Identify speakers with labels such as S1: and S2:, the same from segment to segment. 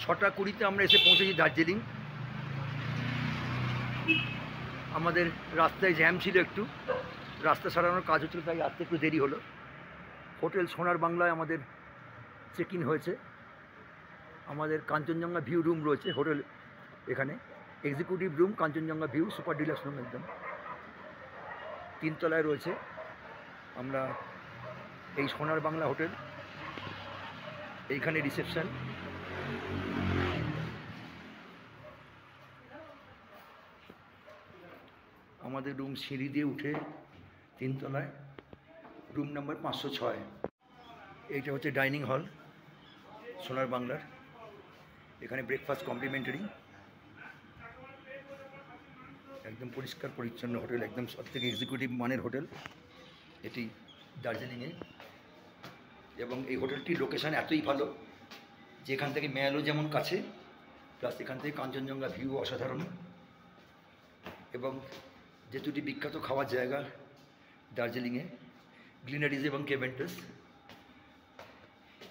S1: 6:20 আমরা এসে পৌঁছেছি দার্জিলিং। আমাদের রাস্তায় জ্যাম ছিল, একটু রাস্তা সারানোর কাজ হচ্ছিল, তাই আসতে একটু দেরি হলো। হোটেল সোনার বাংলায় আমাদের চেক ইন হয়েছে। আমাদের কাঞ্চনজঙ্ঘা ভিউ রুম রয়েছে হোটেল, এখানে executive room, Kanchenjunga view, super deluxe room, একদম 3 তলায় রয়েছে। আমরা এই সোনার বাংলা হোটেল, এইখানে রিসেপশন। আমাদের রুম সিঁড়ি দিয়ে উঠে 3 তলায়, রুম নাম্বার 506। এইটা হচ্ছে ডাইনিং হল সোনার বাংলার। এখানে ব্রেকফাস্ট কমপ্লিমেন্টারি, একদম পরিষ্কার পরিচ্ছন্ন হোটেল, একদম সবথেকে এক্সিকিউটিভ মানের হোটেল এটি দার্জিলিংয়ে। এবং এই হোটেলটির লোকেশান এতই ভালো যে এখান থেকে ম্যালও যেমন কাছে, প্লাস এখান থেকে কাঞ্চনজঙ্ঘা ভিউ অসাধারণ। এবং যে দুটি বিখ্যাত খাওয়ার জায়গা দার্জিলিংয়ে, গ্লিনারিজ এবং কেভেন্টাস,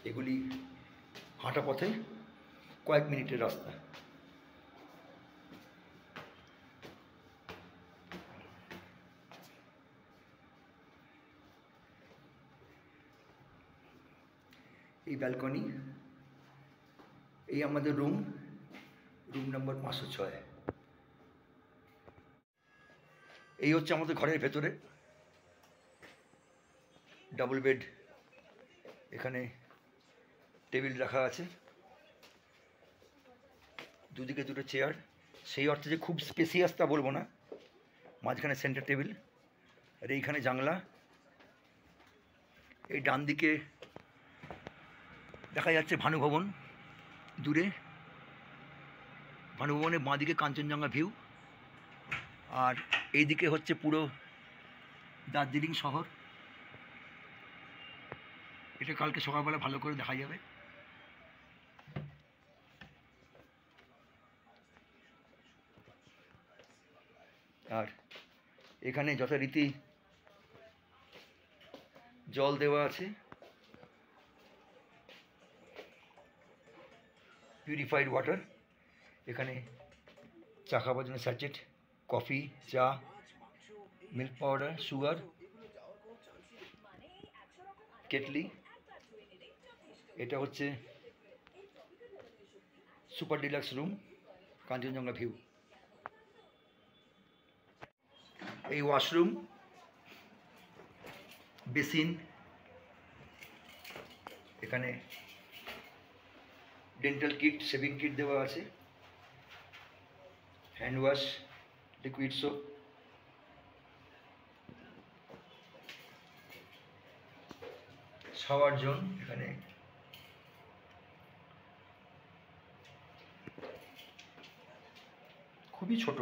S1: এগুলি হাঁটা পথে কয়েক মিনিটের রাস্তা। এই ব্যালকনি, এই আমাদের রুম, রুম নম্বর 506। এই হচ্ছে আমাদের ঘরের ভেতরে ডাবল বেড, এখানে টেবিল রাখা আছে, দুদিকে দুটো চেয়ার। সেই অর্থে যে খুব স্পেসিয়াস তা বলবো না, মাঝখানে সেন্টার টেবিল, আর এইখানে জানলা। এই ডান দিকে দেখা যাচ্ছে ভানুভবন দূরে, ভানুভবনের বাঁ দিকে কাঞ্চনজঙ্ঘা ভিউ, আর এইদিকে হচ্ছে পুরো দার্জিলিং শহর। এটা কালকে সকালবেলা ভালো করে দেখা যাবে। আর এখানে যথারীতি জল দেওয়া আছে, পিউরিফাইড ওয়াটার। এখানে চা খাবার জন্য স্যাচেট, কফি, চা, মিল্ক পাউডার, সুগার, কেটলি। এটা হচ্ছে super deluxe room, Kanchenjunga view. এই ওয়াশরুম, বেসিন, এখানে ডেন্টাল কিট, শেভিং কিট দেওয়া আছে, hand wash, liquid soap, shower zone এখানে। খুবই ছোট,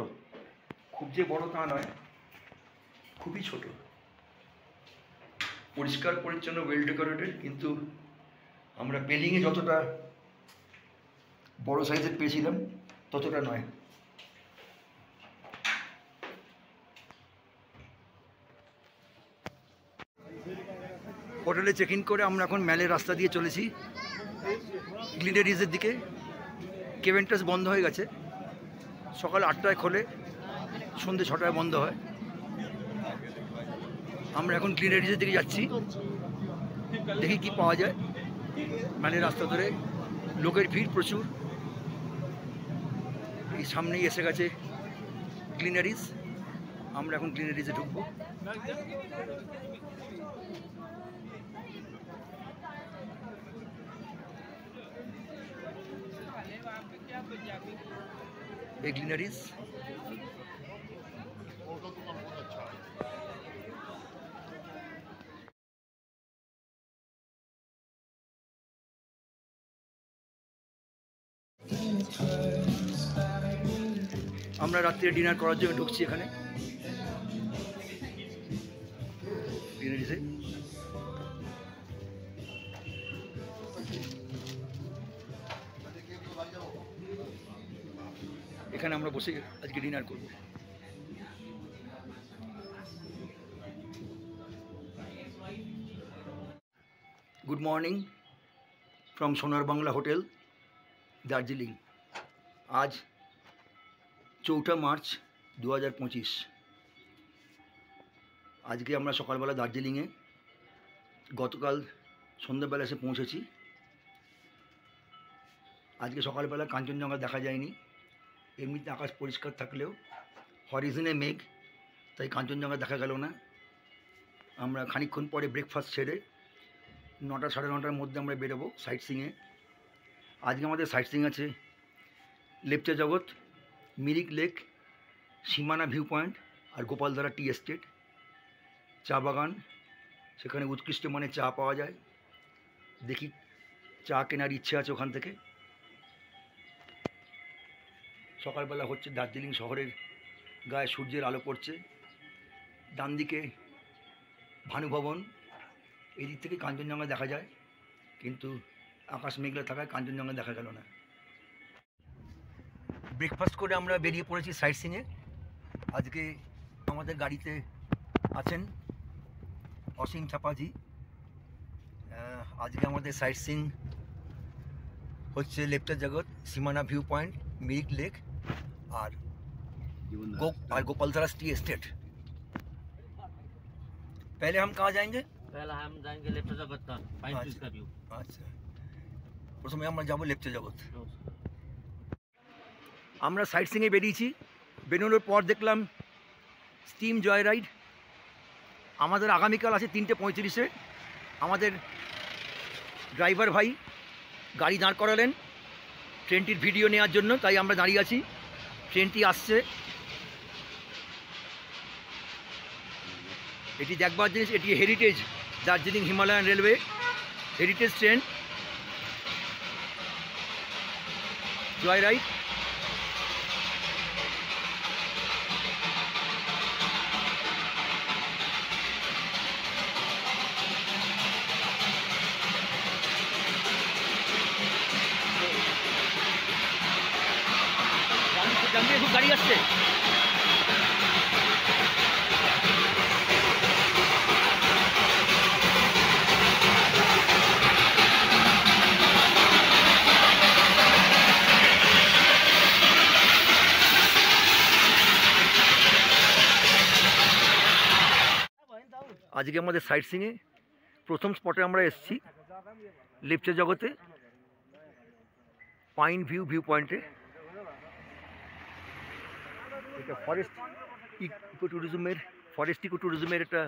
S1: খুব যে বড় তা নয়, খুবই ছোট, পরিষ্কার পরিচ্ছন্ন, ওয়েল ডেকোরেটেড। কিন্তু আমরা পেলিংয়ে যতটা বড় সাইজের পেয়েছিলাম ততটা নয়। হোটেলে চেক ইন করে আমরা এখন ম্যালের রাস্তা দিয়ে চলেছি গ্লিনারিজের দিকে। কেভেন্টাস বন্ধ হয়ে গেছে, সকাল 8টায় খোলে, সন্ধ্যে 6টায় বন্ধ হয়। আমরা এখন গ্লিনারিজের দিকে যাচ্ছি, দেখি কি পাওয়া যায়। ম্যালের রাস্তা ধরে লোকের ভিড় প্রচুর। এই সামনেই এসে গেছে গ্লিনারিজ, আমরা এখন গ্লিনারিজে ঢুকবো। এই গ্লিনারিজ, আমরা রাত্রে ডিনার করার জন্য ঢুকছি এখানে গ্লিনারিজে। এখানে আমরা বসে আজকে ডিনার করব। গুড মর্নিং ফ্রম সোনার বাংলা হোটেল, দার্জিলিং। আজ 4 মার্চ 2025। আজকে আমরা সকালবেলা দার্জিলিংয়ে গতকাল সন্ধ্যাবেলা এসে পৌঁছেছি। আজকে সকালবেলা কাঞ্চনজঙ্ঘা দেখা যায়নি। এমনিতে আকাশ পরিষ্কার থাকলেও হরিজনে মেঘ, তাই কাঞ্চনজঙ্ঘা দেখা গেল না। আমরা খানিকক্ষণ পরে ব্রেকফাস্ট ছেড়ে 9টা সাড়ে 9টার মধ্যে আমরা বেরোবো সাইট সিংয়ে। আজকে আমাদের সাইট সিং আছে লেপচা জগৎ, মিরিক লেক, সীমানা ভিউ পয়েন্ট আর গোপালধারা টি এস্টেট, চা বাগান। সেখানে উৎকৃষ্ট মানের চা পাওয়া যায়। দেখি চা কেনার ইচ্ছে আছে ওখান থেকে। সকালবেলা হচ্ছে দার্জিলিং শহরের গায়ে সূর্যের আলো পড়ছে। ডান দিকে ভানুভবন, এই দিক থেকে কাঞ্চনজঙ্ঘা দেখা যায়, কিন্তু আকাশ মেঘলা থাকায় কাঞ্চনজঙ্ঘা দেখা গেল না। ব্রেকফাস্ট করে আমরা বেরিয়ে পড়েছি সাইট সিংয়ে। আজকে আমাদের গাড়িতে আছেন অসীম চাপাজি। আজকে আমাদের সাইট সিং হচ্ছে লেপচা জগৎ, সীমানা ভিউ पॉइंट, मिरिक लेक और गोपालधारा टी एस्टेट। पहले हम कहाँ जाएंगे?
S2: पहले हम जाएंगे লেপচা জগৎ का फाइन पीस का व्यू।
S1: আচ্ছা, প্রথমে আমরা যাবো লেপচা জগৎ। আমরা সাইট সিংয়ে বেরিয়েছি। বেরোনোর পর দেখলাম স্টিম জয় রাইড। আমাদের আগামীকাল আছে 3:35-এ। আমাদের ড্রাইভার ভাই গাড়ি দাঁড় করালেন ট্রেনটির ভিডিও নেওয়ার জন্য, তাই আমরা দাঁড়িয়ে আছি। ট্রেনটি আসছে। এটি দেখবার জিনিস, এটি heritage Darjeeling Himalayan railway heritage train joy ride. খুব গাড়ি আসছে। আজকে আমাদের সাইট সিংয়ে প্রথম স্পটে আমরা এসেছি লেপচা জগতে, পাইন ভিউ পয়েন্টে। এটা ফরেস্ট ইকো ট্যুরিজমের একটা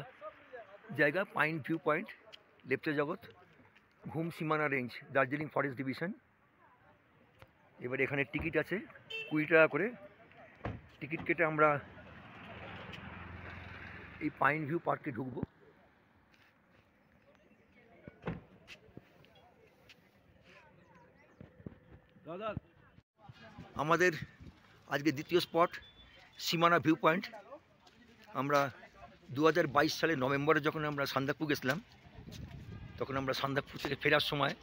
S1: জায়গা, পাইন ভিউ পয়েন্ট, লেপচা জগৎ, ঘুম সীমানা রেঞ্জ, দার্জিলিং ফরেস্ট ডিভিশন। এবার এখানে টিকিট আছে 20 টাকা করে। টিকিট কেটে আমরা এই পাইন ভিউ পার্কে ঢুকবো। আমাদের আজকে দ্বিতীয় স্পট সীমানা ভিউ পয়েন্ট। আমরা 2022 সালের নভেম্বরে যখন আমরা সান্দাকফু গেছিলাম, তখন আমরা সান্দাকফু থেকে ফেরার সময়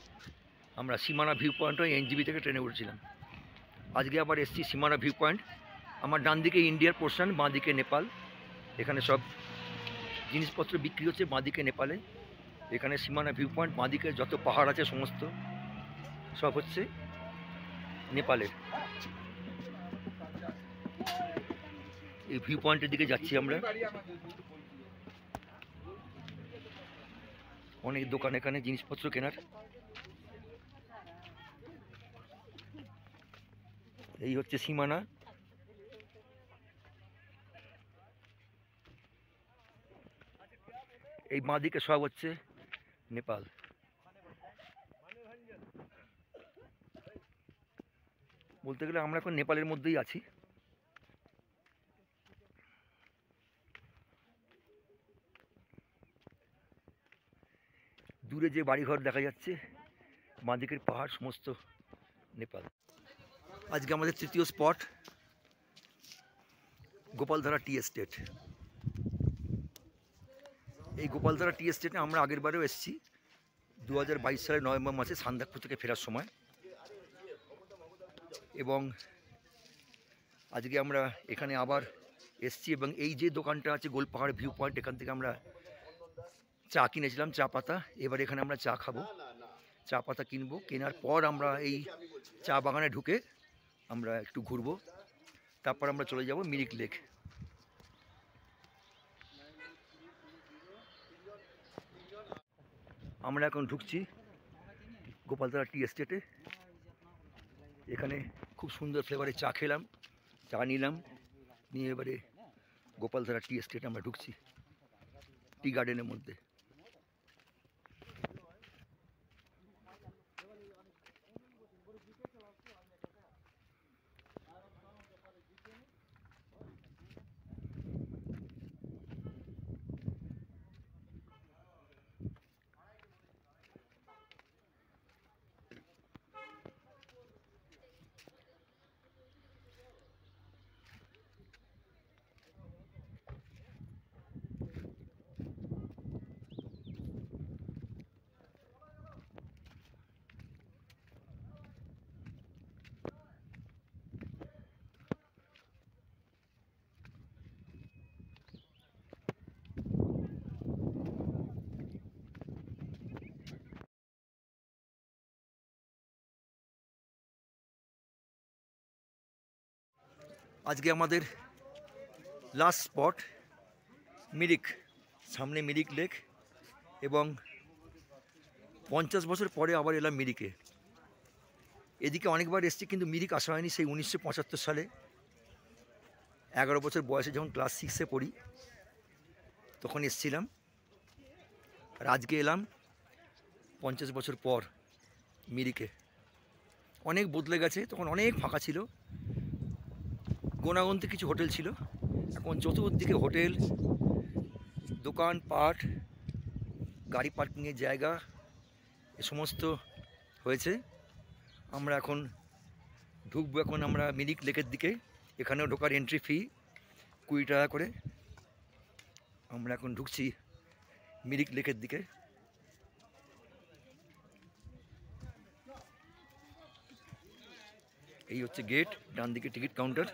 S1: আমরা সীমানা ভিউ পয়েন্ট ওই এনজিবি থেকে ট্রেনে উঠেছিলাম। আজকে আবার এসছি সীমানা ভিউ পয়েন্ট। আমার ডান দিকে ইন্ডিয়ার পোর্শন, বাঁ দিকে নেপাল। এখানে সব জিনিসপত্র বিক্রি হচ্ছে, বাঁ দিকে নেপালে। এখানে সীমানা ভিউ পয়েন্ট, বাঁ দিকে যত পাহাড় আছে সমস্ত সব হচ্ছে নেপালের। এই ভিউ পয়েন্টের দিকে যাচ্ছি আমরা। অনেক দোকান এখানে জিনিসপত্র কেনার। এই হচ্ছে সীমানা। এই বাঁ দিকে সব হচ্ছে নেপাল। বলতে গেলে আমরা এখন নেপালের মধ্যেই আছি। দূরে যে বাড়িঘর দেখা যাচ্ছে, বাঁ দিকের পাহাড়, সমস্ত নেপাল। আজকে আমাদের তৃতীয় স্পট গোপালধারা টি এস্টেট। এই গোপালধারা টি এস্টেটে আমরা আগের বারেও এসেছি 2022 সালের নভেম্বর মাসে সান্দাকফু থেকে ফেরার সময়। এবং আজকে আমরা এখানে আবার এসেছি এবং এই যে দোকানটা আছে গোলপাহাড় ভিউ পয়েন্ট, এখান থেকে আমরা চা কিনেছিলাম, চা পাতা। এবার এখানে আমরা চা খাবো, চা পাতা কিনবো। কেনার পর আমরা এই চা বাগানে ঢুকে আমরা একটু ঘুরবো, তারপর আমরা চলে যাব মিরিক লেক। আমরা এখন ঢুকছি গোপালতলা টি এস্টেটে। এখানে খুব সুন্দর ফ্লেভারের চা খেলাম, চা নিলাম, নিয়ে এবারে গোপালতলা টি এস্টেটে আমরা ঢুকছি টি গার্ডেনের মধ্যে। আজকে আমাদের লাস্ট স্পট মিরিক, সামনে মিরিক লেক, এবং 50 বছর পরে আবার এলাম মিরিকে। এদিকে অনেকবার এসেছি কিন্তু মিরিক আসা হয়নি। সেই 1975 সালে 11 বছর বয়সে যখন ক্লাস 6-এ পড়ি তখন এসেছিলাম, আর আজকে এলাম 50 বছর পর মিরিকে। অনেক বদলে গেছে, তখন অনেক ফাঁকা ছিল, গোনাগন্তি কিছু হোটেল ছিল, এখন চতুর্দিকে হোটেল, দোকান পাট, গাড়ি পার্কিংয়ের জায়গা এ সমস্ত হয়েছে। আমরা এখন ঢুকবো, এখন আমরা মিরিক লেকের দিকে। এখানেও ঢোকার এন্ট্রি ফি 20 টাকা করে। আমরা এখন ঢুকছি মিরিক লেকের দিকে। এই হচ্ছে গেট, ডান দিকে টিকিট কাউন্টার।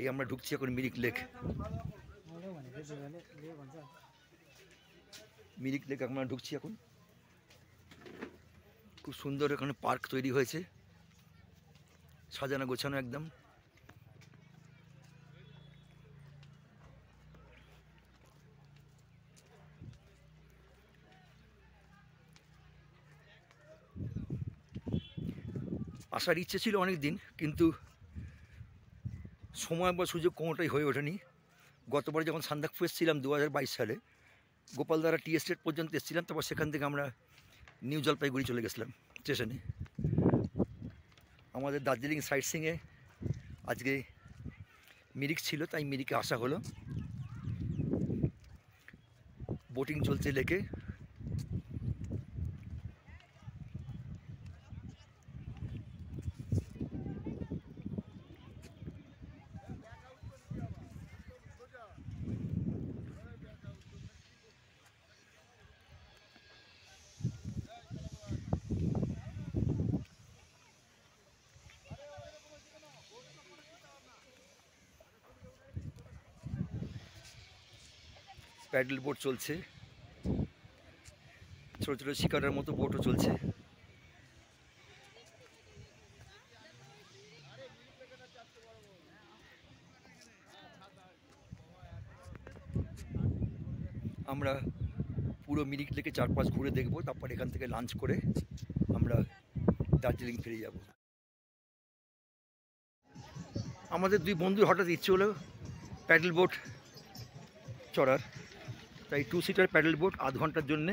S1: এই আমরা ঢুকছি এখন মিরিক লেক। মিরিক লেক আমরা ঢুকছি এখন। খুব সুন্দর এখানে পার্ক তৈরি হয়েছে, সাজানো গোছানো একদম। আসার ইচ্ছে ছিল অনেক দিন, কিন্তু সময় বা সুযোগ কোনোটাই হয়ে ওঠেনি। গতবার যখন সান্দাকফু এসেছিলাম 2022 সালে, গোপালতলা টি এস্টেট পর্যন্ত এসেছিলাম, তারপর সেখান থেকে আমরা নিউ জলপাইগুড়ি চলে গেছিলাম স্টেশনে। আমাদের দার্জিলিং সাইট সিংয়ে আজকে মিরিক ছিল, তাই মিরিকে আসা হলো। বোটিং চলছে লেকে। প্যাডেল বোট চলছে, ছোটো ছোটো শিকারের মতো বোটও চলছে। আমরা পুরো মিরিক লেকে 4-5 ঘুরে দেখব, তারপর এখান থেকে লাঞ্চ করে আমরা দার্জিলিং ফিরে যাব। আমাদের দুই বন্ধুর হঠাৎ ইচ্ছে হলো প্যাডেল বোট চড়ার, তাই 2 সিটার প্যাডেল বোট আধ ঘন্টার জন্যে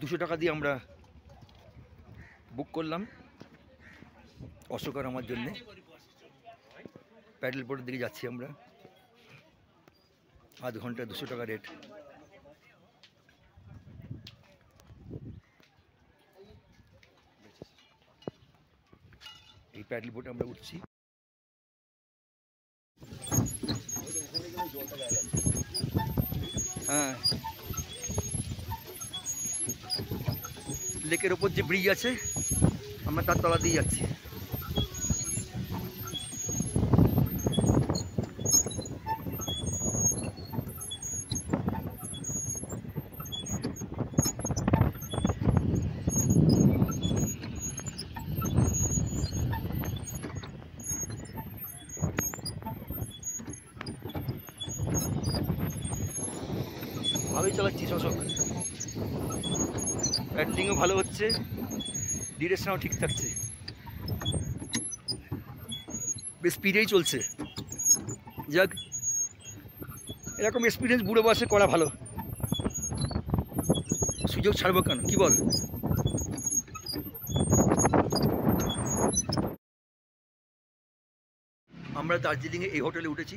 S1: 200 টাকা দিয়ে আমরা বুক করলাম। অশোক আর আমার জন্যে প্যাডেল বোটের দিকে যাচ্ছি আমরা। আধ ঘন্টা 200 টাকা রেট। এই প্যাডেল বোটে আমরা উঠছি। হ্যাঁ, লেকের ওপর যে ব্রিজ আছে আমরা তার তলা দিয়ে যাচ্ছি। ভালোই চালাচ্ছি শশক, ব্যাটিংও ভালো হচ্ছে, ডিরেকশনও ঠিক থাকছে, বেশ স্পিডেই চলছে। যাক, এরকম এক্সপিরিয়েন্স বুড়ো বয়সে করা ভালো, সুযোগ ছাড়বো কেন, কি বল? আমরা দার্জিলিংয়ে এই হোটেলে উঠেছি,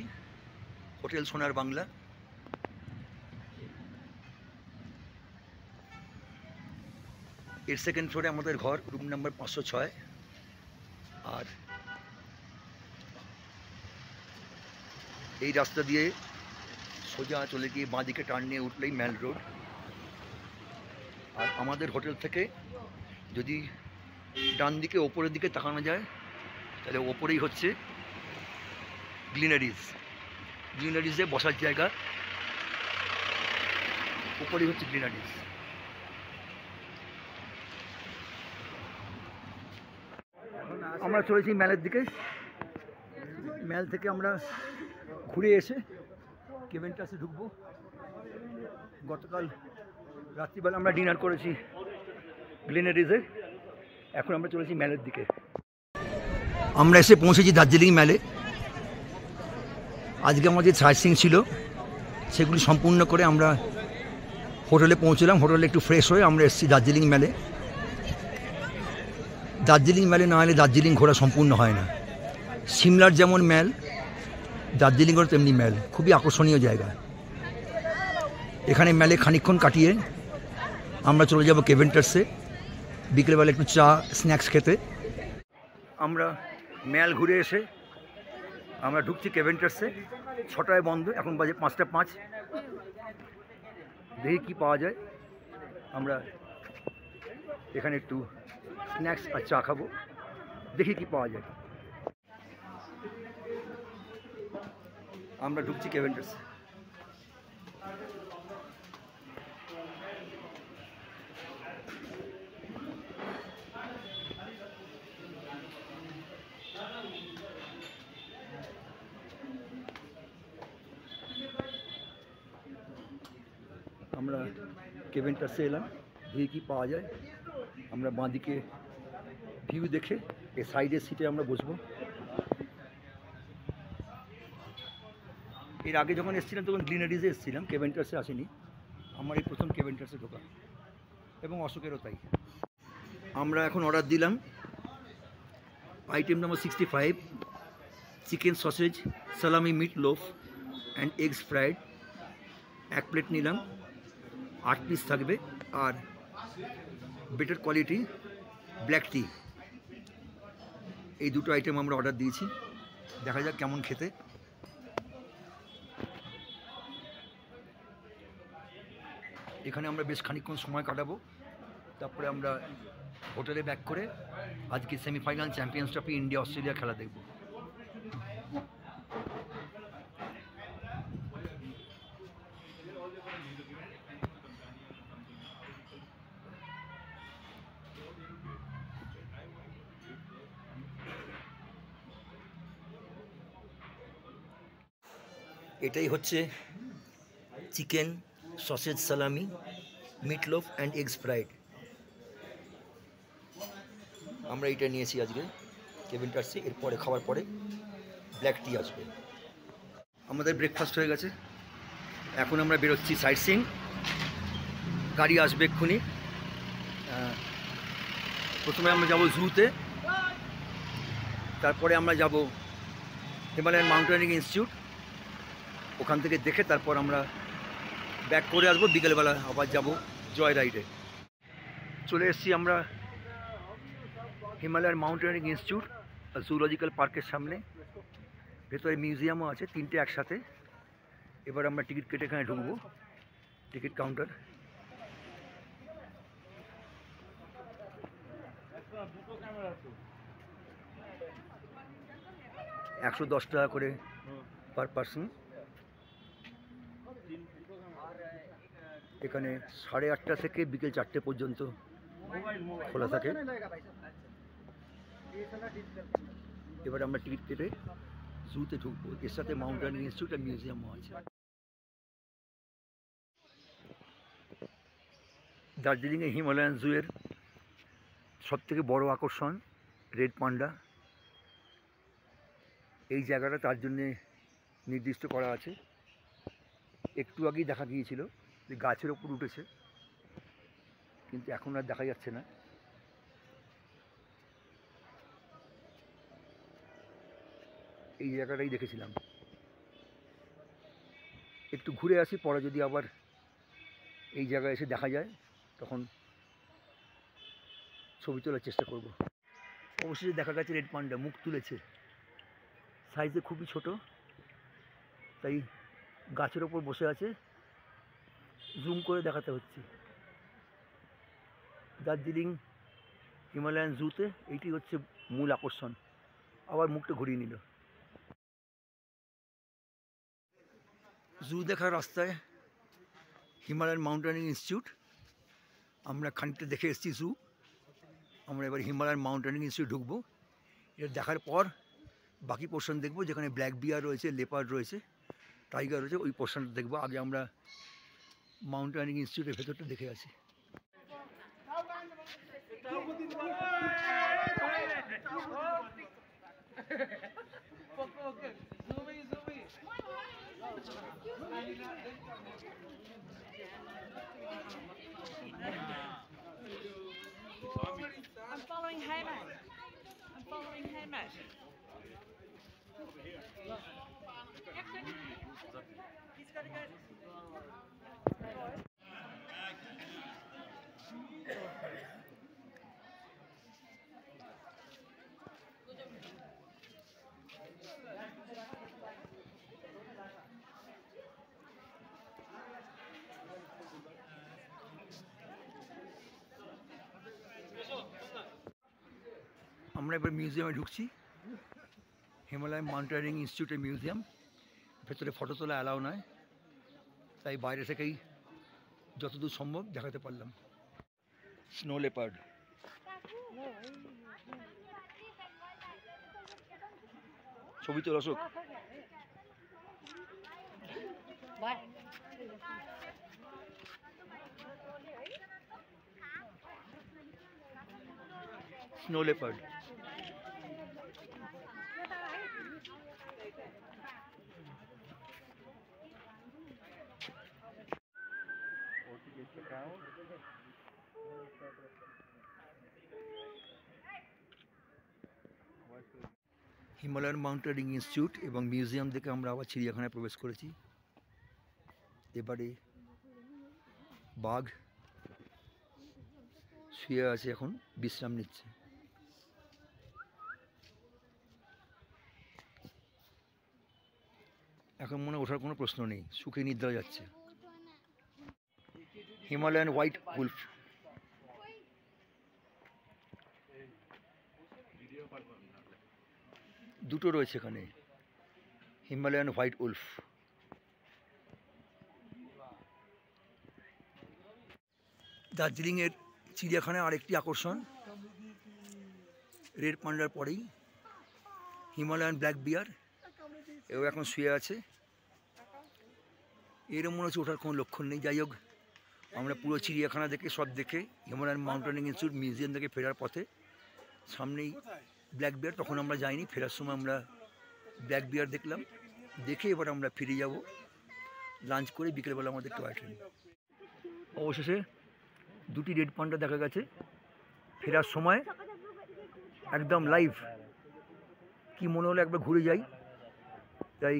S1: হোটেল সোনার বাংলা। এর সেকেন্ড ফ্লোরে আমাদের ঘর, রুম নাম্বার 506। আর এই রাস্তা দিয়ে সোজা চলে গিয়ে বাঁদিকে টার্ন নিয়ে উঠলেই ম্যাল রোড। আর আমাদের হোটেল থেকে যদি ডান দিকে ওপরের দিকে তাকানো যায় তাহলে ওপরেই হচ্ছে গ্লিনারিজ, গ্লিনারিজে বসার জায়গা, ওপরেই হচ্ছে গ্লিনারিজ। আমরা চলেছি ম্যালের দিকে, ম্যাল থেকে আমরা ঘুরে এসে কেভেন্টাসে ঢুকবো। গতকাল রাত্রিবেলা আমরা ডিনার করেছি গ্লিনারিজে, এখন আমরা চলেছি ম্যালের দিকে। আমরা এসে পৌঁছেছি দার্জিলিং ম্যালে। আজকে আমাদের সাইট-সিইং ছিল, সেগুলি সম্পূর্ণ করে আমরা হোটেলে পৌঁছলাম। হোটেলে একটু ফ্রেশ হয়ে আমরা এসেছি দার্জিলিং ম্যালে। দার্জিলিং ম্যালে না হলে দার্জিলিং ঘোরা সম্পূর্ণ হয় না। সিমলার যেমন ম্যাল, দার্জিলিংয়েরও তেমনি ম্যাল, খুবই আকর্ষণীয় জায়গা। এখানে ম্যালে খানিকক্ষণ কাটিয়ে আমরা চলে যাব কেভেন্টাসে, বিকেলবেলা একটু চা স্ন্যাক্স খেতে। আমরা ম্যাল ঘুরে এসে আমরা ঢুকছি কেভেন্টাসে। 6টায় বন্ধ, এখন বাজে 5টা 5। দেখি কী পাওয়া যায়। আমরা এখানে একটু স্ন্যাক্স আর চা খাবো, দেখি কি পাওয়া যায়। আমরা ঢুকছি কেভেন্টাসে। আমরা কেভেন্টাসে এলাম, দেখি কি পাওয়া যায়। আমরা বাঁদিকে ভিউ দেখে এই সাইডের সিটে আমরা বসবো। এর আগে যখন এসেছিলাম তখন গ্লিনারিজে এসেছিলাম, কেভেন্টাসে আসেনি। আমার এই প্রথম কেভেন্টাসে ঢোকা, এবং অশোকেরও তাই। আমরা এখন অর্ডার দিলাম item number 65, chicken sausage, salami meat loaf and eggs fried. 1 plate নিলাম, 8 পিস থাকবে, আর বেটার কোয়ালিটি ব্ল্যাক টি। এই দুটো আইটেম আমরা অর্ডার দিয়েছি, দেখা যাক কেমন খেতে। এখানে আমরা বেশ খানিকক্ষণ সময় কাটাবো, তারপরে আমরা হোটেলে ব্যাক করে আজকে semifinal champions trophy India Australia খেলা দেখব। এটাই হচ্ছে chicken sausage salami meat loaf and eggs fried. আমরা এটা নিয়েছি আজকে কেভেন্টাসে। এরপরে খাওয়ার পরে ব্ল্যাক টি আসবে। আমাদের ব্রেকফাস্ট হয়ে গেছে, এখন আমরা বেরোচ্ছি সাইট সিইং। গাড়ি আসবে এক্ষুনি। প্রথমে আমরা যাব জুতে, তারপরে আমরা যাব হিমালয়ান মাউন্টেনিং ইনস্টিটিউট, ওখান থেকে দেখে তারপর আমরা ব্যাক করে আসবো। বিকেলবেলা আবার যাব জয় রাইডে। চলে এসেছি আমরা হিমালয়ান মাউন্টেনিং ইনস্টিটিউট জুলজিক্যাল পার্কের সামনে। ভেতরে মিউজিয়ামও আছে, 3টে একসাথে। এবার আমরা টিকিট কেটে এখানে ঢুকবো, টিকিট কাউন্টার। $110 করে পার পার্সন। এখানে 8:30 থেকে বিকেল 4টে পর্যন্ত খোলা থাকে। এবার আমরা টিকিট কেটে জুতে ঢুকবো, এর সাথে মাউন্টেনিং ইনস্টিটিউট আর মিউজিয়ামও আছে। দার্জিলিংয়ে হিমালয়ান জুয়ের সবথেকে বড় আকর্ষণ রেড পান্ডা। এই জায়গাটা তার জন্যে নির্দিষ্ট করা আছে। একটু আগেই দেখা গিয়েছিল যে গাছের ওপর উঠেছে, কিন্তু এখন আর দেখা যাচ্ছে না। এই জায়গাটাই দেখেছিলাম। একটু ঘুরে আসি, পরে যদি আবার এই জায়গায় এসে দেখা যায় তখন ছবি তোলার চেষ্টা করব। অবশেষে দেখা গেছে রেড পান্ডা মুখ তুলেছে। সাইজে খুবই ছোট, তাই গাছের ওপর বসে আছে, জুম করে দেখাতে হচ্ছে। দার্জিলিং হিমালয়ান জুতে এইটি হচ্ছে মূল আকর্ষণ। আবার মুখটা ঘুরিয়ে নিল। জু দেখার রাস্তায় হিমালয়ান মাউন্টেনিং ইনস্টিটিউট। আমরা খানিকটা দেখে এসেছি জু। আমরা এবার হিমালয়ান মাউন্টেনিং ইনস্টিটিউট ঢুকবো। এটা দেখার পর বাকি পোর্শন দেখবো, যেখানে ব্ল্যাক বিয়ার রয়েছে, লেপার্ড রয়েছে, টাইগার রয়েছে, ওই পোর্শনটা দেখবো। আগে আমরা মাউন্টেনিং ইনস্টিটিউটের ভেতরটা দেখে আসি।
S3: I'm following Hamish. I'm following Hamish. He's got to go.
S1: আমরা এবার মিউজিয়ামে ঢুকছি। হিমালয়ান মাউন্টেনিং ইনস্টিটিউটের মিউজিয়াম। ভেতরে ফটো তোলা অ্যালাউ নয়, তাই বাইরে থেকেই যতদূর সম্ভব দেখাতে পারলাম। Snow leopard. ছবি তোলা Ashok. Snow leopard. Himalayan mountaineering institute এবং মিউজিয়াম থেকে আমরা আবার চিড়িয়াখানায় প্রবেশ করেছি। এবারে বাঘ শুয়ে আছে, এখন বিশ্রাম নিচ্ছে। এখন মনে ওঠার কোনো প্রশ্ন নেই, সুখে নিদ্রা যাচ্ছে। Himalayan white Wolf. দুটো রয়েছে এখানে, হিমালয়ান হোয়াইট উলফ। দার্জিলিংয়ের চিড়িয়াখানায় আরেকটি আকর্ষণ রেড পান্ডার পরেই হিমালয়ান ব্ল্যাক বিয়ার। এও এখন শুয়ে আছে। এরও মনে হচ্ছে ওঠার কোনো লক্ষণ নেই। যাই হোক, আমরা পুরো চিড়িয়াখানা দেখে সব দেখে হিমালয়ান মাউন্টেনিং ইনস্টিটিউট মিউজিয়াম থেকে ফেরার পথে সামনেই ব্ল্যাক বিয়ার। তখন আমরা যাইনি, ফেরার সময় আমরা ব্ল্যাক বিয়ার দেখলাম। দেখে এবার আমরা ফিরে যাব লাঞ্চ করে, বিকেলবেলা আমাদের টয় ট্রেন। অবশেষে দুটি রেড পান্ডা দেখা গেছে ফেরার সময়, একদম লাইভ। কি মনে হলো একবার ঘুরে যাই, তাই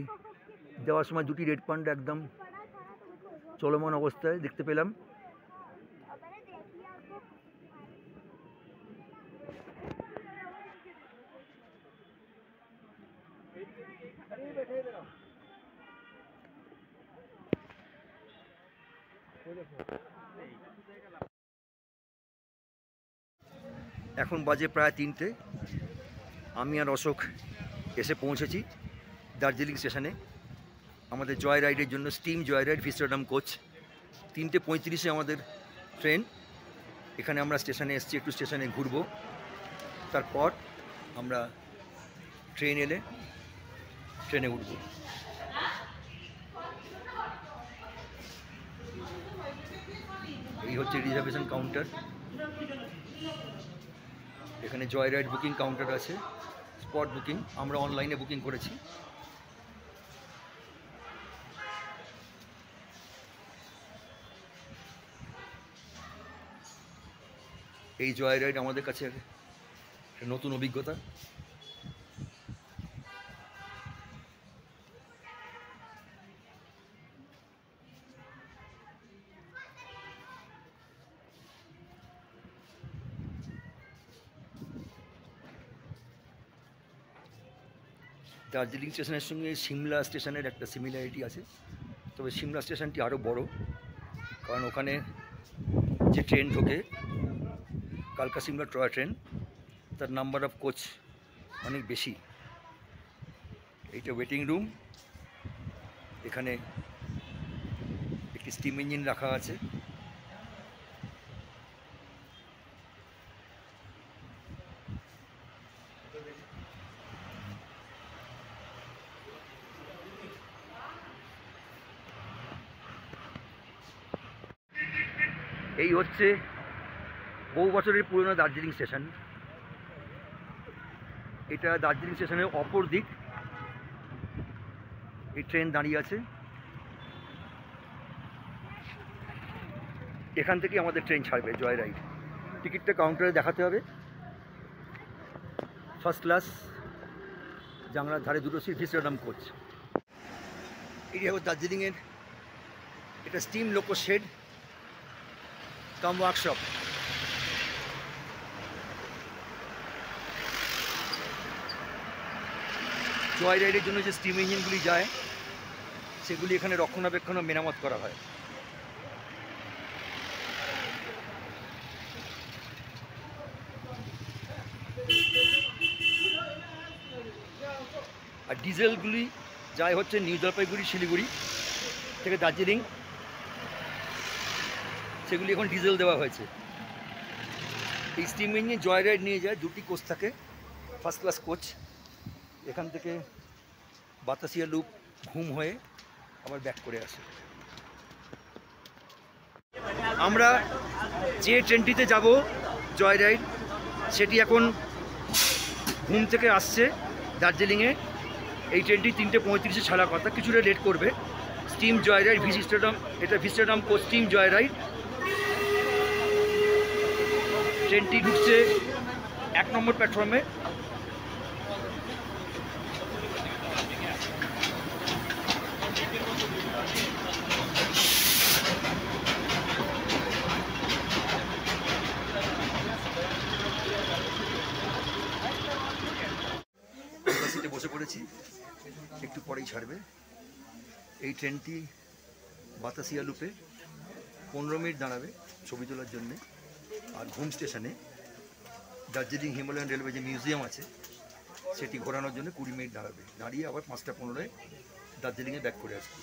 S1: যাওয়ার সময় দুটি রেড পান্ডা একদম চলমান অবস্থায় দেখতে পেলাম। এখন বাজে প্রায় 3টে। আমি আর অশোক এসে পৌঁছেছি দার্জিলিং স্টেশনে আমাদের জয় রাইডের জন্য। Steam joy ride Vistadome coach. 3:35 আমাদের ট্রেন। এখানে আমরা স্টেশনে এসেছি, একটু স্টেশনে ঘুরবো, তারপর আমরা ট্রেন এলে ট্রেনে উঠব। এই এই হচ্ছে রিজার্ভেশন কাউন্টার। এখানে জয় রাইড বুকিং কাউন্টার আছে, স্পট বুকিং, আমরা অনলাইনে বুকিং করেছি। এই জয় রাইড আমাদের কাছে একটা নতুন অভিজ্ঞতা। দার্জিলিং স্টেশনের সঙ্গে সিমলা স্টেশনের একটা সিমিলারিটি আছে, তবে সিমলা স্টেশনটি আরও বড়, কারণ ওখানে যে ট্রেন ঢোকে কালকা সিমলা টয় ট্রেন, তার নাম্বার অফ কোচ অনেক বেশি। এইটা ওয়েটিং রুম, এখানে একটি স্টিম ইঞ্জিন রাখা আছে। এই হচ্ছে বহু বছরের পুরনো দার্জিলিং স্টেশন। এটা দার্জিলিং স্টেশনের অপর দিক, এই ট্রেন দাঁড়িয়ে আছে। এখান থেকে আমাদের ট্রেন ছাড়বে জয় রাইড। টিকিটটা কাউন্টারে দেখাতে হবে। ফার্স্ট ক্লাস, জানলার ধারে দুটো সিট, ভিস্টাডাম কোচ। এটি হচ্ছে দার্জিলিংয়ের, এটা স্টিম লোকো শেড কাম ওয়ার্কশপ। জয় রাইডের জন্য যে স্টিম ইঞ্জিনগুলি যায় সেগুলি এখানে রক্ষণাবেক্ষণ ও মেরামত করা হয়। আর ডিজেলগুলি যায় হচ্ছে নিউ জলপাইগুড়ি, শিলিগুড়ি থেকে দার্জিলিং, সেগুলি এখন ডিজেল দেওয়া হয়েছে। এই স্টিম ইঞ্জিন জয় রাইড নিয়ে যায়, দুটি কোচ থাকে, ফার্স্ট ক্লাস কোচ। এখান থেকে বাতাসিয়া লুপ ঘুম হয়ে আবার ব্যাক করে আসে। আমরা যে ট্রেনটিতে যাব জয় রাইড, সেটি এখন ঘুম থেকে আসছে দার্জিলিংয়ে। এই ট্রেনটি 3:35-এ ছাড়ার কথা, কিছুটা লেট করবে। স্টিম জয় রাইড ভিস্টাডাম, এটা ভিস্টাডাম কোচ স্টিম জয় রাইড। ট্রেনটি ঢুকছে 1 নম্বর প্ল্যাটফর্মে। সিটে বসে পড়েছি, একটু পরেই ছাড়বে। এই ট্রেনটি বাতাসিয়া লুপে 15 মিনিট দাঁড়াবে ছবি তোলার জন্যে। আর ঘুম স্টেশনে দার্জিলিং হিমালয়ান রেলওয়ে যে মিউজিয়াম আছে সেটি ঘোরানোর জন্য 20 মিনিট দাঁড়াবে। দাঁড়িয়ে আবার 5:15-এ দার্জিলিংয়ে ব্যাক করে আসবে।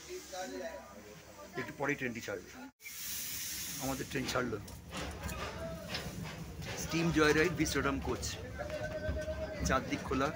S1: একটু পরেই ট্রেনটি ছাড়বে। আমাদের ট্রেন ছাড়লো। Steam joy ride Vistadome coach, চারদিক খোলা।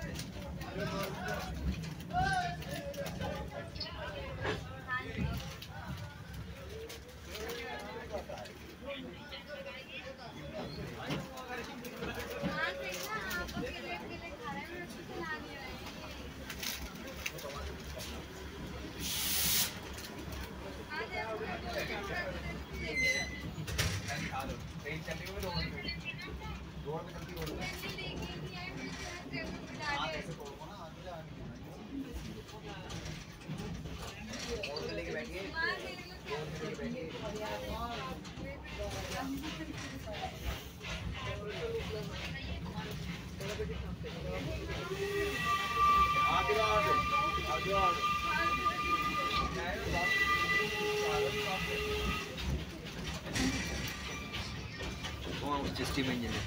S1: স্টিম ইঞ্জিনে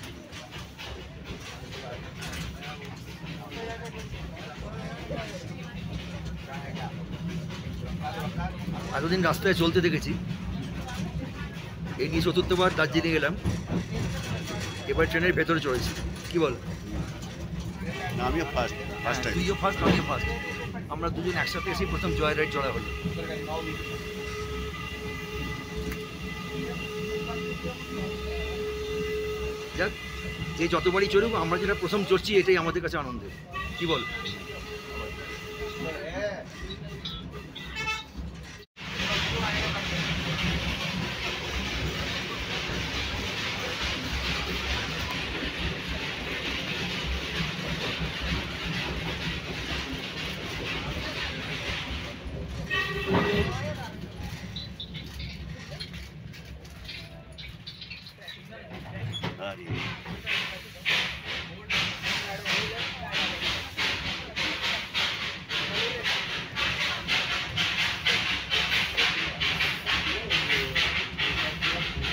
S1: এতদিন রাস্তায় চলতে দেখেছি, এই নিয়ে 4বার দার্জিলিং এলাম। এবার ট্রেনের ভেতরে চড়েছি। কি বল?
S4: আমিও ফার্স্ট টাইম।
S1: তুইও ফার্স্ট, আমিও ফার্স্ট। আমরা দুজন একসাথে এসে প্রথম জয় রাইড চড়া হলো। যাক, যে যতবারই চলুক, আমরা যেটা প্রথম চড়ছি এটাই আমাদের কাছে আনন্দের। কি বল?
S4: আরে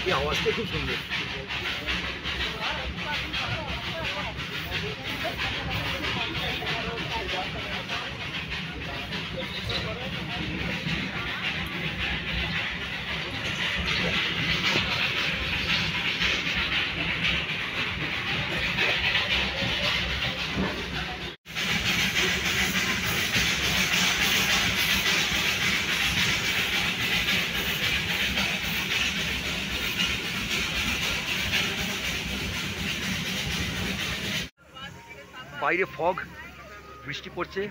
S1: এই আওয়াজটা খুব সুন্দর। বাইরে ফগ, বৃষ্টি পড়ছে,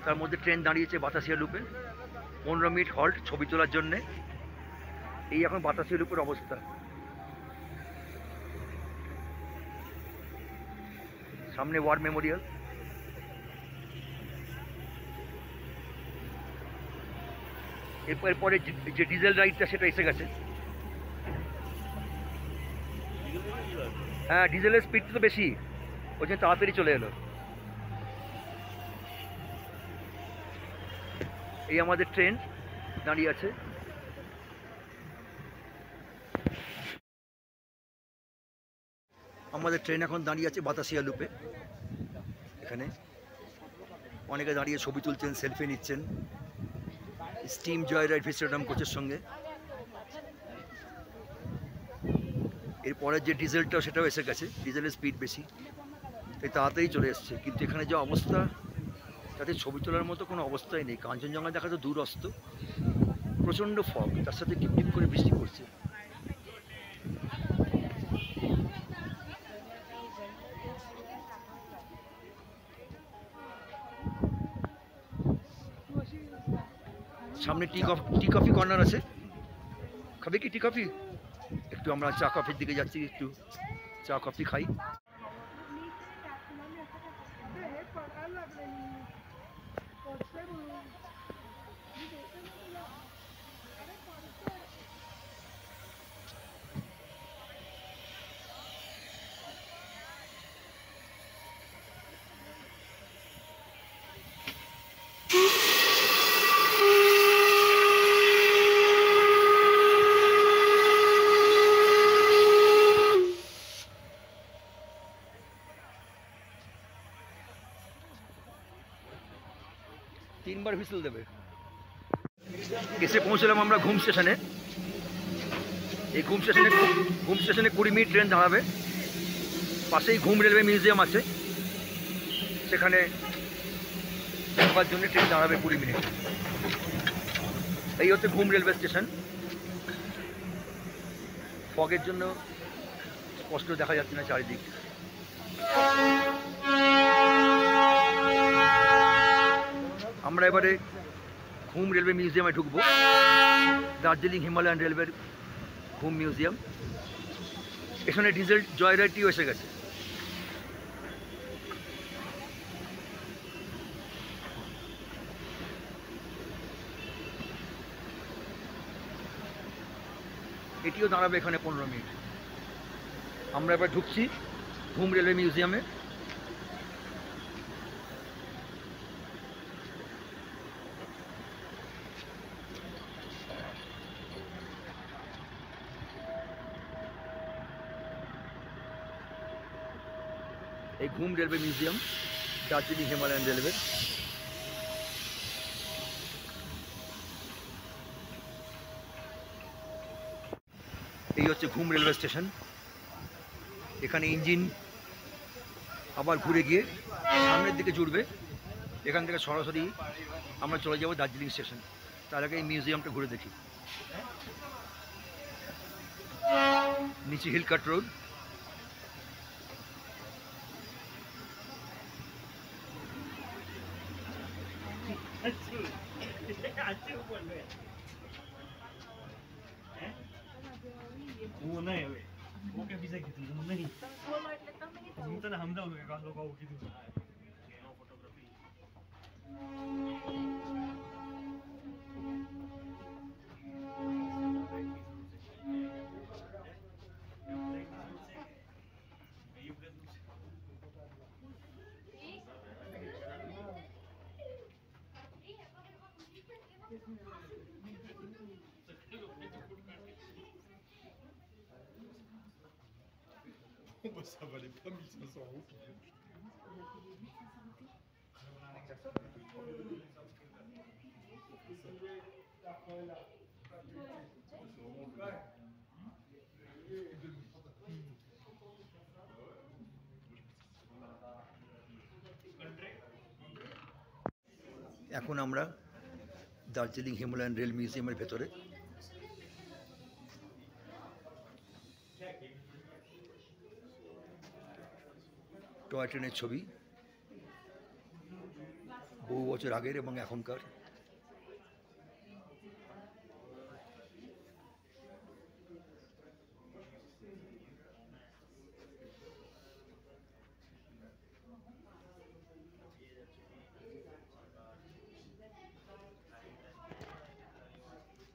S1: তার মধ্যে ট্রেন দাঁড়িয়েছে বাতাসিয়া লুপে। 15 মিনিট হল্ট ছবি তোলার জন্যে। এই এখন বাতাসিয়া লুপের অবস্থা। সামনে ওয়ার মেমোরিয়াল। এরপরে যে ডিজেল রাইডটা সেটা এসে গেছে। হ্যাঁ, ডিজেলের স্পিড তো বেশি, ওই জন্য তাড়াতাড়ি চলে এলো। এই আমাদের ট্রেন দাঁড়িয়ে আছে। আমাদের ট্রেন এখন দাঁড়িয়ে আছে বাতাসিয়া লুপে। এখানে অনেকে দাঁড়িয়ে ছবি তুলছেন, সেলফি নিচ্ছেন স্টিম জয় রাইড ভিস্টাডাম কোচের সঙ্গে। এরপরের যে ডিজেলটা সেটাও এসে গেছে, ডিজেলের স্পিড বেশি, তাই তাড়াতাড়ি চলে এসছে। কিন্তু এখানে যে অবস্থা, তাতে ছবি তোলার মতো কোনো অবস্থাই নেই। কাঞ্চনজঙ্ঘা দেখা তো দূরস্ত, প্রচণ্ড ফগ, তার সাথে টিপ টিপ করে বৃষ্টি পড়ছে। সামনে টি কফি কর্নার আছে। খাবে কি টি কফি? একটু আমরা চা কফির দিকে যাচ্ছি, একটু চা কফি খাই। তিনবার হুইসেল দেবে। এসে পৌঁছলাম আমরা ঘুম স্টেশনে। এই ঘুম স্টেশনে 20 মিনিট ট্রেন দাঁড়াবে। পাশেই ঘুম রেলওয়ে মিউজিয়াম আছে, সেখানে ঢোকার জন্য ট্রেন দাঁড়াবে 20 মিনিট। এই হচ্ছে ঘুম রেলওয়ে স্টেশন। ফগের জন্য স্পষ্ট দেখা যাচ্ছে না চারিদিক। আমরা এবারে ঘুম রেলওয়ে মিউজিয়ামে ঢুকবো। দার্জিলিং হিমালয়ান রেলওয়ের ঘুম মিউজিয়াম। এখানে ডিজেল জয় রাইডটিও এসে গেছে। এটিও দাঁড়াবে এখানে 15 মিনিট। আমরা এবার ঢুকছি ঘুম রেলওয়ে মিউজিয়ামে। এই ঘুম railway museum Darjeeling Himalayan railway. এই হচ্ছে ঘুম রেলওয়ে স্টেশন। এখানে ইঞ্জিন আবার ঘুরে গিয়ে সামনের দিকে জুড়বে। এখান থেকে সরাসরি আমরা চলে যাব দার্জিলিং স্টেশন। তার আগে এই মিউজিয়ামটা ঘুরে দেখি। নিচে হিল কাট রোড,
S4: वो नाही वो काय पिझ्झा घेतली नाही तुमचं ना हमदा होतो का लोक ओळखी तू Ça valait pas 1500 €.
S1: এখন আমরা দার্জিলিং হিমালয়ান রেল মিউজিয়ামের ভেতরে। টয় ট্রেনের ছবি, বহু বছর আগের এবং এখনকার।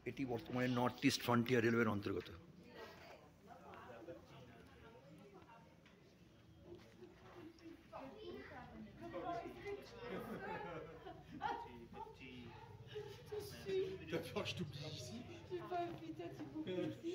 S1: এটি বর্তমানে নর্থ ইস্ট ফ্রন্টিয়ার রেলওয়ের অন্তর্গত।
S4: T'as peur que je t'oublie ici?
S3: J'ai pas envie d'être beaucoup ici.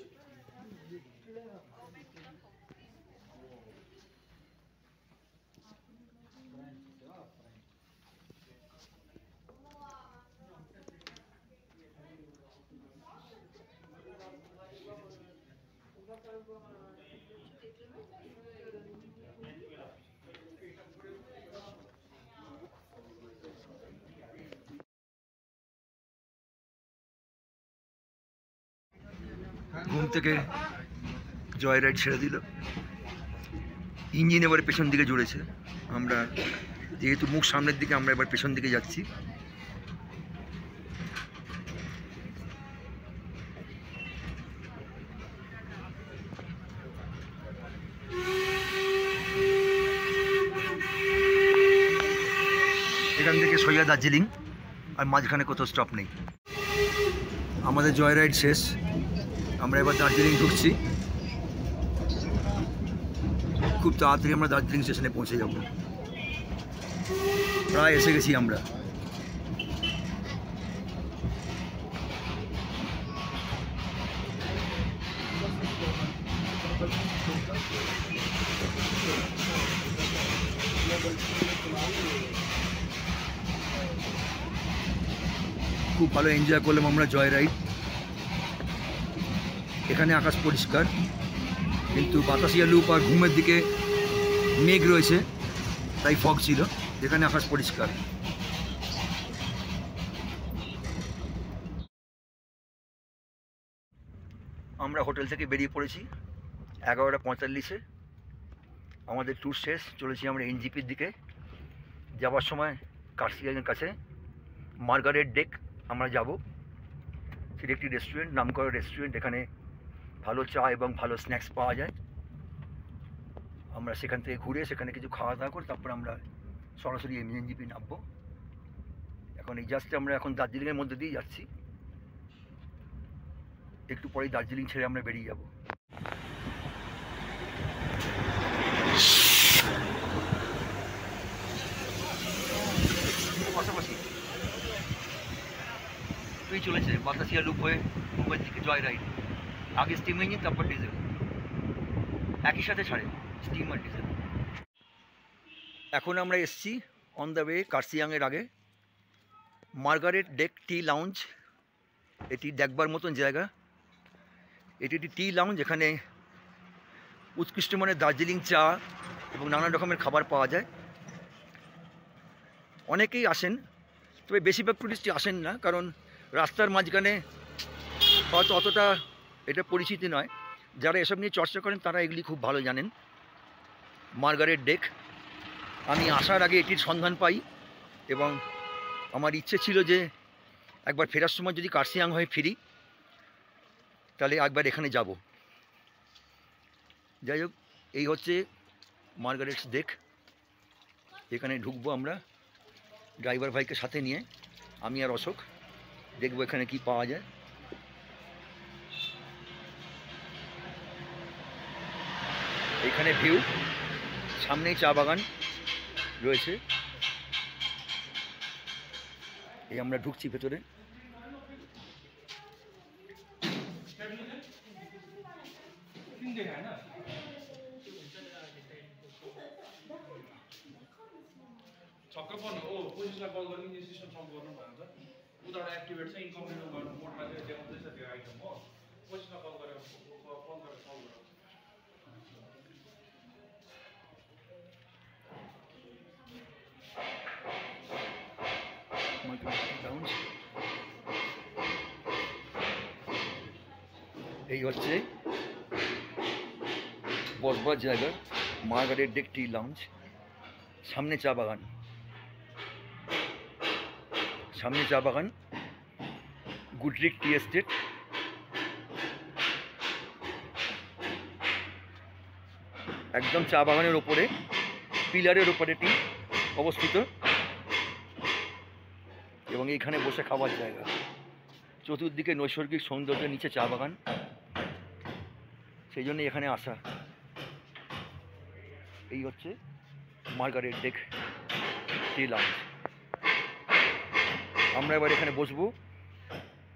S1: ঘুম থেকে জয় রাইড ছেড়ে দিল, ইঞ্জিন এবার পেছন দিকে জুড়েছে। আমরা যেহেতু মুখ সামনের দিকে, আমরা এবার পেছন দিকে যাচ্ছি। এখান থেকে সোজা দার্জিলিং, আর মাঝখানে কোথাও স্টপ নেই। আমাদের জয় রাইড শেষ, আমরা এবার দার্জিলিং ঢুকছি। খুব তাড়াতাড়ি আমরা দার্জিলিং স্টেশনে পৌঁছে যাব, প্রায় এসে গেছি আমরা। খুব ভালো এনজয় করলাম আমরা জয় রাইড। এখানে আকাশ পরিষ্কার, কিন্তু বাতাসিয়া লুপ আর ঘুমের দিকে মেঘ রয়েছে, তাই ফগ ছিল। এখানে আকাশ পরিষ্কার। আমরা হোটেল থেকে বেরিয়ে পড়েছি 11টা 45-এ। আমাদের ট্যুর শেষ, চলেছি আমরা এনজিপির দিকে। যাওয়ার সময় কার্সিয়াংয়ের কাছে মার্গারেট ডেক আমরা যাব। সেটি একটি রেস্টুরেন্ট, নামকরা রেস্টুরেন্ট। এখানে ভালো চা এবং ভালো স্ন্যাক্স পাওয়া যায়। আমরা সেখান থেকে ঘুরে সেখানে কিছু খাওয়া দাওয়া করে তারপর আমরা সরাসরি এনজিপি নামবো। এখন এই জাস্ট আমরা এখন দার্জিলিংয়ের মধ্যে দিয়ে যাচ্ছি, একটু পরেই দার্জিলিং ছেড়ে আমরা বেরিয়ে যাব। পাশাপাশি তুই চলেছে বাতাসিয়া লুপ হয়ে মুম্বাইয়ের দিকে জয় রাইড। আগে স্টিম ইঞ্জিন, তারপর ডিজেল, একই সাথে ছাড়ে স্টিম আর ডিজেল। এখন আমরা এসছি অন দ্য ওয়ে কার্সিয়াংয়ের আগে মার্গারেট ডেক টি লাউঞ্জ। এটি দেখবার মতন জায়গা। এটি একটি টি লাউঞ্জ, এখানে উৎকৃষ্ট মানের দার্জিলিং চা এবং নানান রকমের খাবার পাওয়া যায়। অনেকেই আসেন, তবে বেশিরভাগ টুরিস্টই আসেন না, কারণ রাস্তার মাঝখানে হয়তো অতটা এটা পরিচিতি নয়। যারা এসব নিয়ে চর্চা করেন তারা এগুলি খুব ভালো জানেন। মার্গারেট ডেক, আমি আসার আগে এটির সন্ধান পাই এবং আমার ইচ্ছে ছিল যে একবার ফেরার সময় যদি কার্শিয়াং হয়ে ফিরি তাহলে একবার এখানে যাব। যাই হোক, এই হচ্ছে মার্গারেটস লেক। এখানে ঢুকবো আমরা ড্রাইভার ভাইকে সাথে নিয়ে, আমি আর অশোক। দেখবো এখানে কি পাওয়া যায়। এখানে ভিউ, সামনেই চা বাগান রয়েছে। এই আমরা ঢুকছি ভেতরে।
S5: छक्क पर्नु हो पोजिसनलाई कल गर्ने यो सिस्टम सल्भ गर्नु भन्छ उताबाट एक्टिभेट छ इन्कम्प्लिट गर्नु मोडमा चाहिँ देखाउँदैछ त्यो आइटम हो पोजिसनलाई कल गरेर सल्भ गरौँ।
S1: এই হচ্ছে বসবার জায়গা, মার্গারেট লেক টি লাউঞ্জ। সামনে চা বাগান, সামনে চা বাগান, গুডরিক টি এস্টেট। একদম চা বাগানের ওপরে, পিলারের ওপরে টি অবস্থিত, এবং এইখানে বসে খাবার জায়গা। চতুর্দিকে নৈসর্গিক সৌন্দর্য, নিচে চা বাগান, সেই জন্য এখানে আসা। এই হচ্ছে মার্গারেট লেক টি লাউঞ্জ। আমরা এবার এখানে বসবো,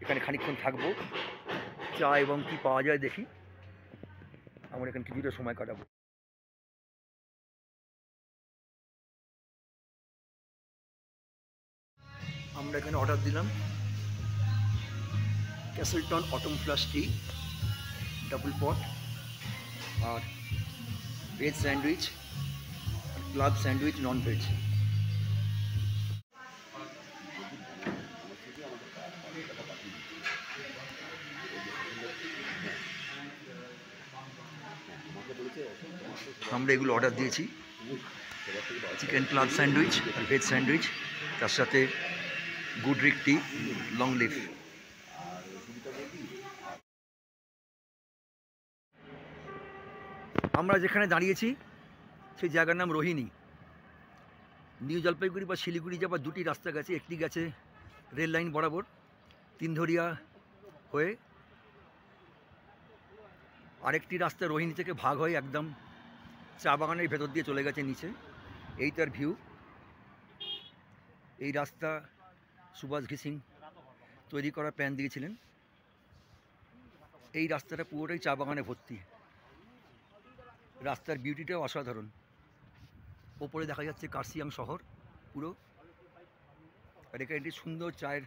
S1: এখানে খানিকক্ষণ থাকবো, চা এবং কি পাওয়া যায় দেখি। আমরা এখানে কিছুটা সময় কাটাবো। আমরা এখানে অর্ডার দিলাম Castleton autumn flush tea, double pot, আর veg sandwich, club sandwich non veg. আমরা এগুলো অর্ডার দিয়েছি, চিকেন ক্লাব স্যান্ডউইচ আর ভেজ স্যান্ডউইচ, তার সাথে গুডরিক টি লং লিফ। আমরা যেখানে দাঁড়িয়েছি সেই জায়গার নাম রোহিণী। নিউ জলপাইগুড়ি বা শিলিগুড়ি যাবার দুটি রাস্তা গেছে, একটি গেছে রেল লাইন বরাবর তিনধরিয়া হয়ে, আরেকটি রাস্তা রোহিণী থেকে ভাগ হয়ে একদম চা বাগানের ভেতর দিয়ে চলে গেছে নিচে। এই তার ভিউ। এই রাস্তা সুভাষ ঘিসিং তৈরি করা প্ল্যান দিয়েছিলেন। এই রাস্তাটা পুরোটাই চা বাগানে ভর্তি। রাস্তার বিউটিটাও অসাধারণ। ওপরে দেখা যাচ্ছে কার্শিয়াং শহর পুরো, আর এখানে একটি সুন্দর চায়ের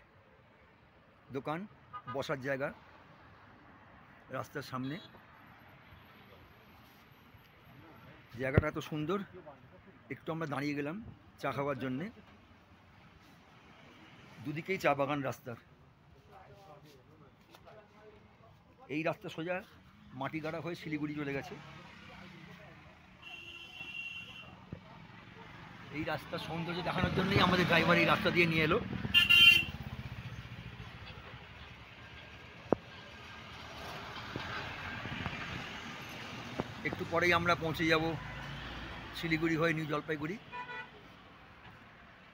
S1: দোকান, বসার জায়গা রাস্তার সামনে। জায়গাটা এত সুন্দর, একটু আমরা দাঁড়িয়ে গেলাম চা খাওয়ার জন্যে। দুদিকেই চা বাগান রাস্তার। এই রাস্তা সোজা মাটিগাড়া হয়ে শিলিগুড়ি চলে গেছে। এই রাস্তার সৌন্দর্য দেখানোর জন্যই আমাদের ড্রাইভার এই রাস্তা দিয়ে নিয়ে এলো। একটু পরেই আমরা পৌঁছে যাব শিলিগুড়ি হয়ে নিউ জলপাইগুড়ি।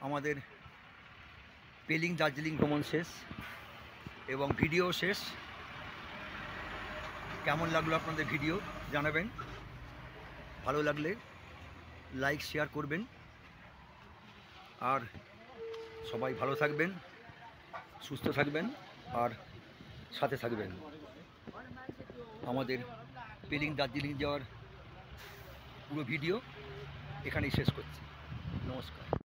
S1: আমাদের পেলিং দার্জিলিং ভ্রমণ শেষ এবং ভিডিও শেষ। কেমন লাগলো আপনাদের ভিডিও জানাবেন, ভালো লাগলে লাইক শেয়ার করবেন, আর সবাই ভালো থাকবেন, সুস্থ থাকবেন, আর সাথে থাকবেন। আমাদের পেলিং দার্জিলিং যাওয়ার পুরো ভিডিও এখানেই শেষ করছি। নমস্কার।